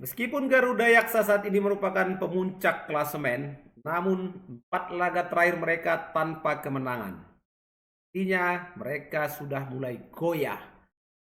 Meskipun Garuda Yaksa saat ini merupakan pemuncak klasemen, namun 4 laga terakhir mereka tanpa kemenangan. Artinya mereka sudah mulai goyah.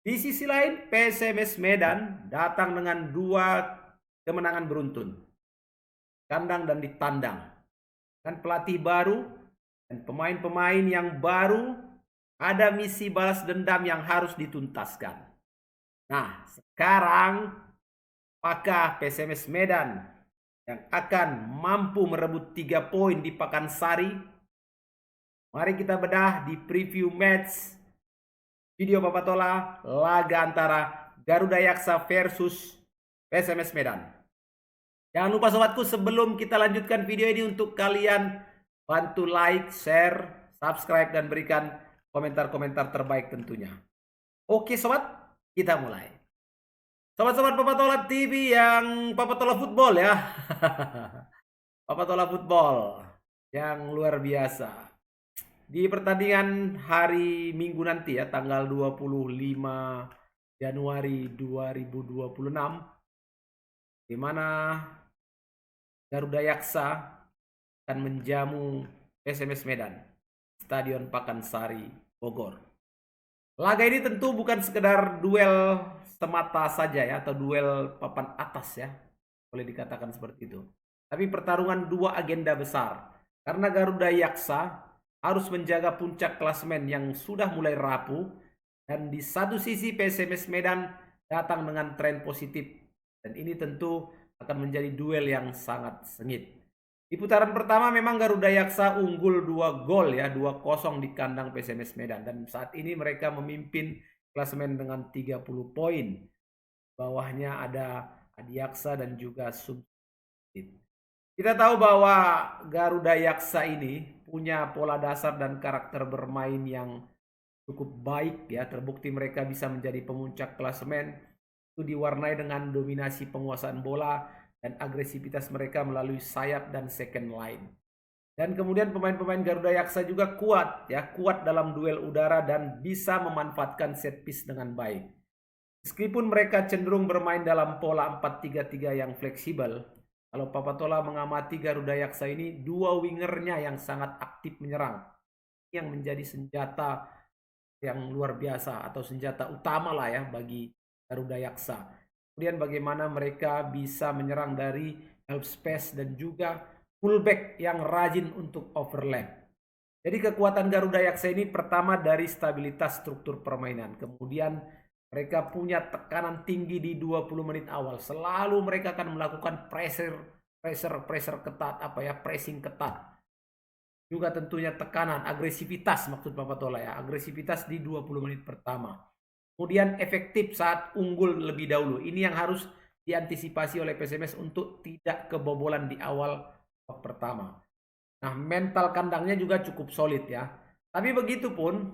Di sisi lain, PSMS Medan datang dengan 2 kemenangan beruntun, kandang dan ditandang. Dan pelatih baru dan pemain-pemain yang baru, ada misi balas dendam yang harus dituntaskan. Nah, sekarang apakah PSMS Medan yang akan mampu merebut 3 poin di Pakansari? Mari kita bedah di preview match video Papatola laga antara Garuda Yaksa versus PSMS Medan. Jangan lupa sobatku, sebelum kita lanjutkan video ini, untuk kalian bantu like, share, subscribe, dan berikan komentar-komentar terbaik tentunya. Oke sobat, kita mulai. Sobat-sobat Papatola TV yang Papatola Football ya. Papatola Football yang luar biasa. Di pertandingan hari Minggu nanti ya, tanggal 25 Januari 2026, di mana Garuda Yaksa akan menjamu PSMS Medan, Stadion Pakansari, Bogor. Laga ini tentu bukan sekedar duel semata saja ya, atau duel papan atas ya, boleh dikatakan seperti itu. Tapi pertarungan 2 agenda besar. Karena Garuda Yaksa harus menjaga puncak klasemen yang sudah mulai rapuh, dan di satu sisi PSMS Medan datang dengan tren positif, dan ini tentu akan menjadi duel yang sangat sengit. Di putaran pertama memang Garuda Yaksa unggul 2 gol ya, 2-0 di kandang PSMS Medan, dan saat ini mereka memimpin klasemen dengan 30 poin. Bawahnya ada Adiaksa dan juga Substit. Kita tahu bahwa Garuda Yaksa ini punya pola dasar dan karakter bermain yang cukup baik ya. Terbukti mereka bisa menjadi pemuncak klasemen itu diwarnai dengan dominasi penguasaan bola dan agresivitas mereka melalui sayap dan second line. Dan kemudian pemain-pemain Garuda Yaksa juga kuat ya, kuat dalam duel udara dan bisa memanfaatkan set piece dengan baik. Meskipun mereka cenderung bermain dalam pola 4-3-3 yang fleksibel, kalau Papatola mengamati Garuda Yaksa ini, 2 wingernya yang sangat aktif menyerang, yang menjadi senjata yang luar biasa atau senjata utama lah ya bagi Garuda Yaksa. Kemudian bagaimana mereka bisa menyerang dari half space dan juga fullback yang rajin untuk overlap. Jadi kekuatan Garuda Yaksa ini pertama dari stabilitas struktur permainan. Kemudian mereka punya tekanan tinggi di 20 menit awal. Selalu mereka akan melakukan pressure ketat, pressing ketat. Juga tentunya tekanan, agresivitas maksud Papatola ya, agresivitas di 20 menit pertama. Kemudian efektif saat unggul lebih dahulu. Ini yang harus diantisipasi oleh PSMS untuk tidak kebobolan di awal babak pertama. Nah, mental kandangnya juga cukup solid ya. Tapi begitu pun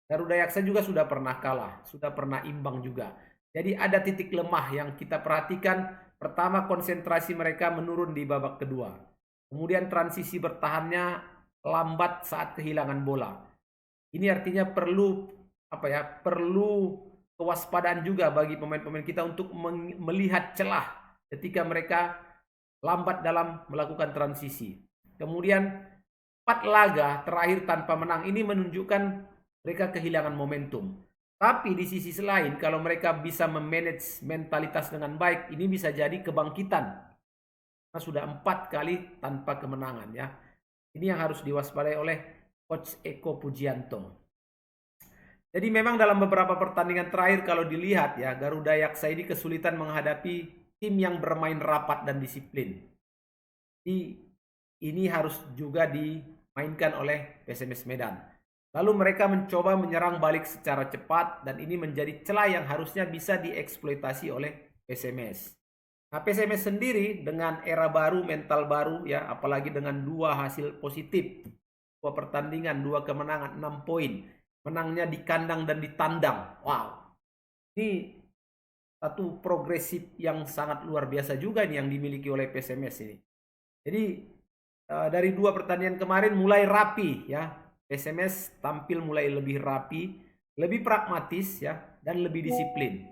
Garuda Yaksa juga sudah pernah kalah, sudah pernah imbang juga. Jadi ada titik lemah yang kita perhatikan. Pertama, konsentrasi mereka menurun di babak kedua. Kemudian transisi bertahannya lambat saat kehilangan bola. Ini artinya perlu kewaspadaan juga bagi pemain-pemain kita untuk melihat celah ketika mereka lambat dalam melakukan transisi. Kemudian 4 laga terakhir tanpa menang ini menunjukkan mereka kehilangan momentum. Tapi di sisi lain, kalau mereka bisa memanage mentalitas dengan baik, ini bisa jadi kebangkitan. Karena sudah 4 kali tanpa kemenangan ya. Ini yang harus diwaspadai oleh Coach Eko Pujianto. Jadi memang dalam beberapa pertandingan terakhir kalau dilihat ya, Garuda Yaksa ini kesulitan menghadapi tim yang bermain rapat dan disiplin. Jadi ini harus juga dimainkan oleh PSMS Medan. Lalu mereka mencoba menyerang balik secara cepat, dan ini menjadi celah yang harusnya bisa dieksploitasi oleh PSMS. Nah, PSMS sendiri dengan era baru, mental baru ya, apalagi dengan 2 hasil positif, 2 pertandingan, 2 kemenangan, 6 poin. Menangnya di kandang dan ditandang. Wow. Ini satu progresif yang sangat luar biasa juga nih yang dimiliki oleh PSMS ini. Jadi dari 2 pertandingan kemarin mulai rapi ya. PSMS tampil mulai lebih rapi, lebih pragmatis ya, dan lebih disiplin.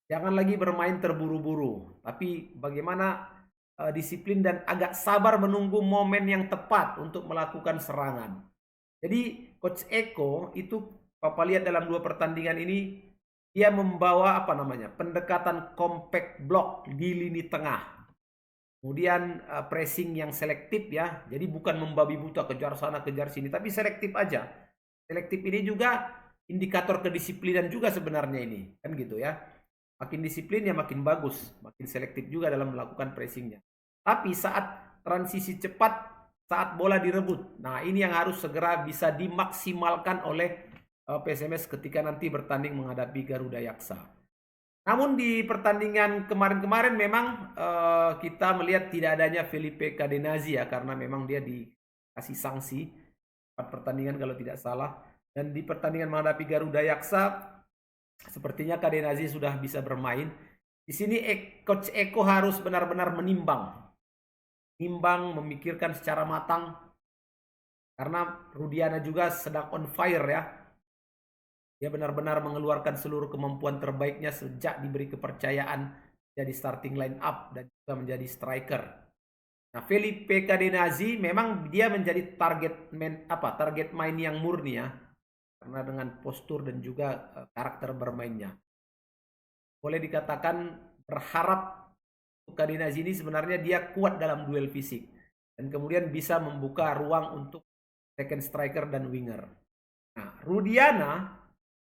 Jangan lagi bermain terburu-buru, tapi bagaimana disiplin dan agak sabar menunggu momen yang tepat untuk melakukan serangan. Jadi Coach Eko itu Papa lihat dalam 2 pertandingan ini dia membawa apa namanya? Pendekatan compact block di lini tengah. Kemudian pressing yang selektif ya. Jadi bukan membabi buta kejar sana kejar sini, tapi selektif aja. Selektif ini juga indikator kedisiplinan juga sebenarnya ini, kan gitu ya. Makin disiplin ya makin bagus, makin selektif juga dalam melakukan pressingnya. Tapi saat transisi cepat, saat bola direbut, nah ini yang harus segera bisa dimaksimalkan oleh PSMS ketika nanti bertanding menghadapi Garuda Yaksa. Namun di pertandingan kemarin-kemarin memang kita melihat tidak adanya Felipe Cadenazzi ya, karena memang dia dikasih sanksi 4 pertandingan kalau tidak salah. Dan di pertandingan menghadapi Garuda Yaksa sepertinya Cadenazzi sudah bisa bermain. Di sini Coach Eko harus benar-benar menimbang, memikirkan secara matang. Karena Rudiana juga sedang on fire ya. Dia benar-benar mengeluarkan seluruh kemampuan terbaiknya sejak diberi kepercayaan jadi starting line up dan juga menjadi striker. Nah, Felipe Cadenazzi memang dia menjadi target main yang murni ya. Karena dengan postur dan juga karakter bermainnya. Boleh dikatakan berharap Cadenazzi ini sebenarnya dia kuat dalam duel fisik. Dan kemudian bisa membuka ruang untuk second striker dan winger. Nah, Rudiana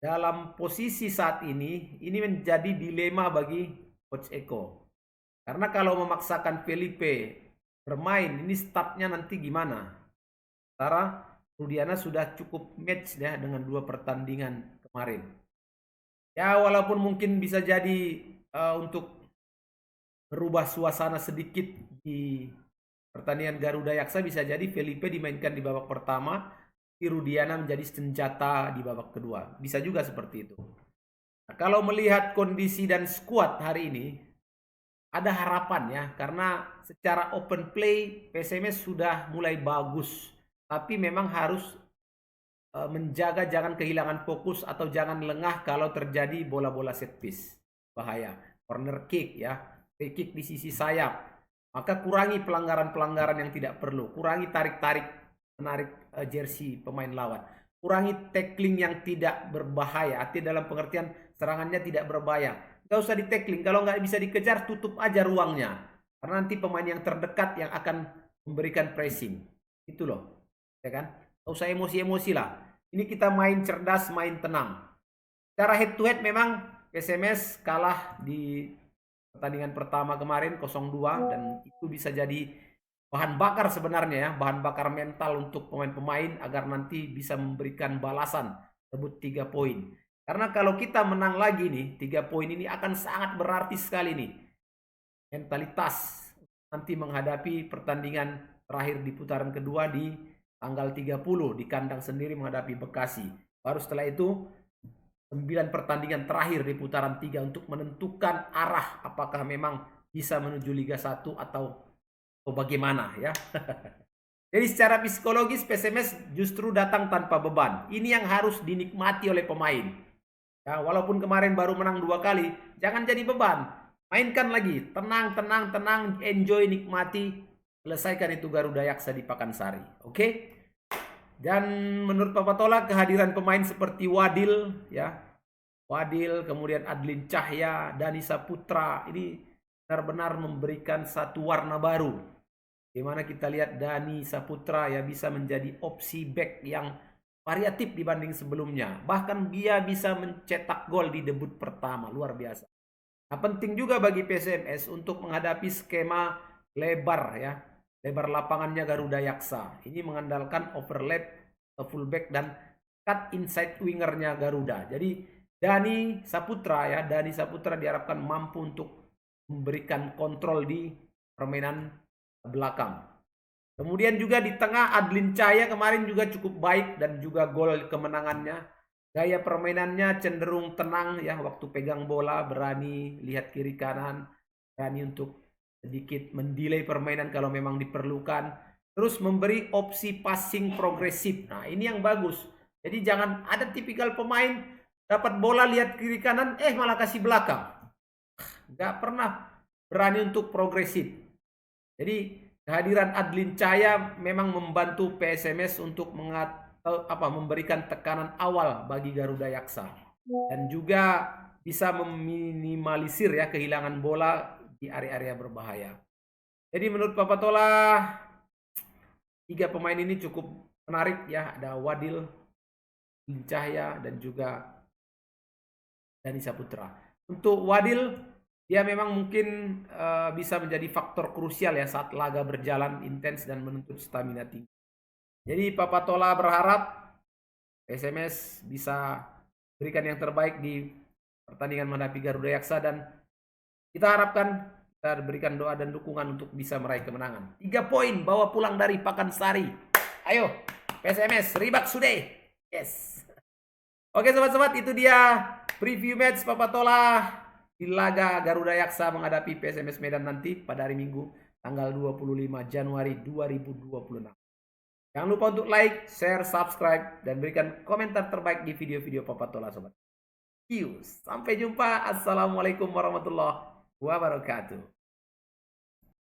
dalam posisi saat ini menjadi dilema bagi Coach Eko. Karena kalau memaksakan Felipe bermain, ini startnya nanti gimana? Sementara Rudiana sudah cukup match ya dengan 2 pertandingan kemarin. Ya walaupun mungkin bisa jadi untuk merubah suasana sedikit di pertandingan Garuda Yaksa, bisa jadi Felipe dimainkan di babak pertama, Rudiana menjadi senjata di babak kedua. Bisa juga seperti itu. Nah, kalau melihat kondisi dan skuad hari ini, ada harapan ya, karena secara open play PSMS sudah mulai bagus. Tapi memang harus menjaga jangan kehilangan fokus atau jangan lengah kalau terjadi bola-bola set piece. Bahaya. Corner kick ya, free kick di sisi sayap. Maka kurangi pelanggaran-pelanggaran yang tidak perlu. Kurangi menarik jersey pemain lawan. Kurangi tackling yang tidak berbahaya. Artinya dalam pengertian serangannya tidak berbahaya. Gak usah di tackling. Kalau nggak bisa dikejar, tutup aja ruangnya. Karena nanti pemain yang terdekat yang akan memberikan pressing. Itu loh. Ya kan? Gak usah emosi-emosi lah. Ini kita main cerdas, main tenang. Secara head to head memang PSMS kalah di pertandingan pertama kemarin 0-2 dan itu bisa jadi bahan bakar sebenarnya ya, bahan bakar mental untuk pemain-pemain agar nanti bisa memberikan balasan rebut 3 poin. Karena kalau kita menang lagi nih, 3 poin ini akan sangat berarti sekali nih. Mentalitas nanti menghadapi pertandingan terakhir di putaran kedua di tanggal 30 di kandang sendiri menghadapi Bekasi. Baru setelah itu 9 pertandingan terakhir di putaran 3 untuk menentukan arah apakah memang bisa menuju Liga 1 atau bagaimana ya. Jadi secara psikologis PSMS justru datang tanpa beban. Ini yang harus dinikmati oleh pemain. Ya, walaupun kemarin baru menang 2 kali, jangan jadi beban. Mainkan lagi, tenang, enjoy, nikmati. Selesaikan itu Garuda Yaksa di Pakansari. Oke? Dan menurut Papa Tola kehadiran pemain seperti Wadil ya. Wadil, kemudian Adlin Cahya, Dani Saputra ini benar-benar memberikan satu warna baru. Di mana kita lihat Dani Saputra ya bisa menjadi opsi back yang variatif dibanding sebelumnya. Bahkan dia bisa mencetak gol di debut pertama, luar biasa. Nah, penting juga bagi PSMS untuk menghadapi skema lebar ya. Lebar lapangannya Garuda Yaksa. Ini mengandalkan overlap fullback dan cut inside wingernya Garuda. Jadi Dani Saputra diharapkan mampu untuk memberikan kontrol di permainan belakang. Kemudian juga di tengah Adlin Cahya kemarin juga cukup baik dan juga gol kemenangannya. Gaya permainannya cenderung tenang ya waktu pegang bola, berani lihat kiri kanan, berani untuk sedikit mendelay permainan kalau memang diperlukan. Terus memberi opsi passing progresif. Nah ini yang bagus. Jadi jangan ada tipikal pemain dapat bola lihat kiri kanan, malah kasih belakang. nggak pernah berani untuk progresif. Jadi kehadiran Adlin Cahya memang membantu PSMS untuk memberikan tekanan awal bagi Garuda Yaksa dan juga bisa meminimalisir ya kehilangan bola di area-area berbahaya. Jadi menurut Papa Tola, 3 pemain ini cukup menarik ya. Ada Wadil, Adlin Cahya, dan juga Dani Saputra. Untuk Wadil, dia memang mungkin bisa menjadi faktor krusial ya saat laga berjalan intens dan menuntut stamina tinggi. Jadi Papa Tola berharap PSMS bisa berikan yang terbaik di pertandingan menghadapi Garuda Yaksa, dan kita harapkan, kita berikan doa dan dukungan untuk bisa meraih kemenangan. 3 poin bawa pulang dari Pakansari. Ayo PSMS, Ribak Sude. Yes. Oke sobat-sobat, itu dia preview match Papa Tola di laga Garuda Yaksa menghadapi PSMS Medan nanti pada hari Minggu tanggal 25 Januari 2026. Jangan lupa untuk like, share, subscribe, dan berikan komentar terbaik di video-video Papa Tola sobat. Sampai jumpa. Assalamualaikum warahmatullahi wabarakatuh.